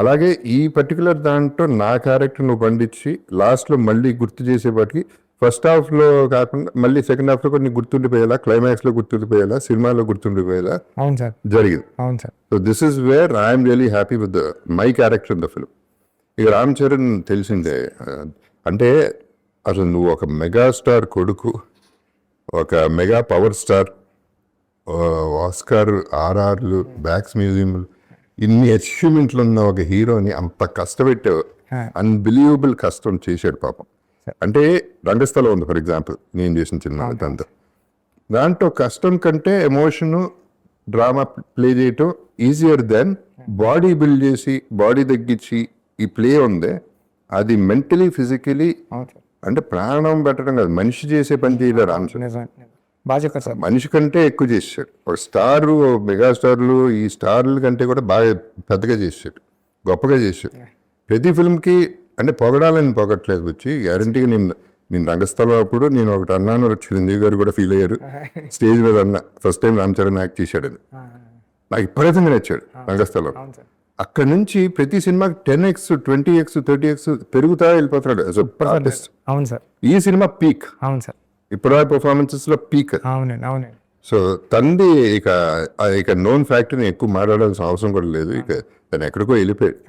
అలాగే ఈ పర్టికులర్ దాంట్లో నా క్యారెక్టర్ నువ్వు పండించి లాస్ట్లో మళ్ళీ గుర్తు చేసేపాటికి ఫస్ట్ హాఫ్లో కాకుండా మళ్ళీ సెకండ్ హాఫ్లో కొన్ని గుర్తుండిపోయేలా, క్లైమాక్స్లో గుర్తుండిపోయేలా, సినిమాలో గుర్తుండిపోయేలా అవును సార్, జరిగింది. అవును sir. So this is where I'm really happy with my character in the film. ఇక రామ్ చరణ్ తెలిసిందే, అంటే అసలు నువ్వు ఒక మెగాస్టార్ కొడుకు, ఒక మెగా పవర్ స్టార్, ఆస్కార్, ఆర్ఆర్లు, బ్యాక్స్ మ్యూజియంలు, ఇన్ని అచీవ్మెంట్లు ఉన్న ఒక హీరోని అంత కష్టపెట్టావు. అన్బిలీవబుల్ కష్టం చేశాడు పాపం. అంటే రంగస్థలం ఉంది ఫర్ ఎగ్జాంపుల్, నేను చేసిన చిన్న దాంట్లో కష్టం కంటే ఎమోషను, డ్రామా ప్లే చేయటం ఈజియర్ దెన్ బాడీ బిల్డ్ చేసి బాడీ తగ్గించి ఈ ప్లే ఉంది. అది మెంటలీ ఫిజికలీ అంటే ప్రాణం పెట్టడం కాదు, మనిషి చేసే పని చేయలేరు రామ్ చరణ్. బాగా చెప్పారు సార్. మనిషి కంటే ఎక్కువ చేసాడు. ఒక స్టార్, మెగాస్టార్లు ఈ స్టార్ల కంటే కూడా బాగా పెద్దగా చేసాడు, గొప్పగా చేసాడు. ప్రతి ఫిల్మ్కి అంటే పొగడాలని పొగట్లేదు వచ్చి గ్యారంటీగా నేను రంగస్థలం అప్పుడు నేను ఒకటి అన్నాను, చిరంజీవి గారు కూడా ఫీల్ అయ్యారు. స్టేజ్ మీద అన్న first time Ram Charan act చేశాడని నాకు విపరీతంగా నచ్చాడు రంగస్థలం. అక్కడ నుంచి ప్రతి సినిమాకి 10x 20x 30x పెరుగుతా వెళ్ళిపోతున్నాడు. అవును సార్, ఈ సినిమా పీక్. అవును సార్, ఇప్పుడు పర్ఫార్మెన్సెస్ లో పీక్. అవునండి, అవునండి. సో తంది ఇక నోన్ ఫ్యాక్టరీని ఎక్కువ మాట్లాడాల్సిన అవసరం కూడా లేదు. ఇక తను ఎక్కడికో వెళ్ళిపోయాడు.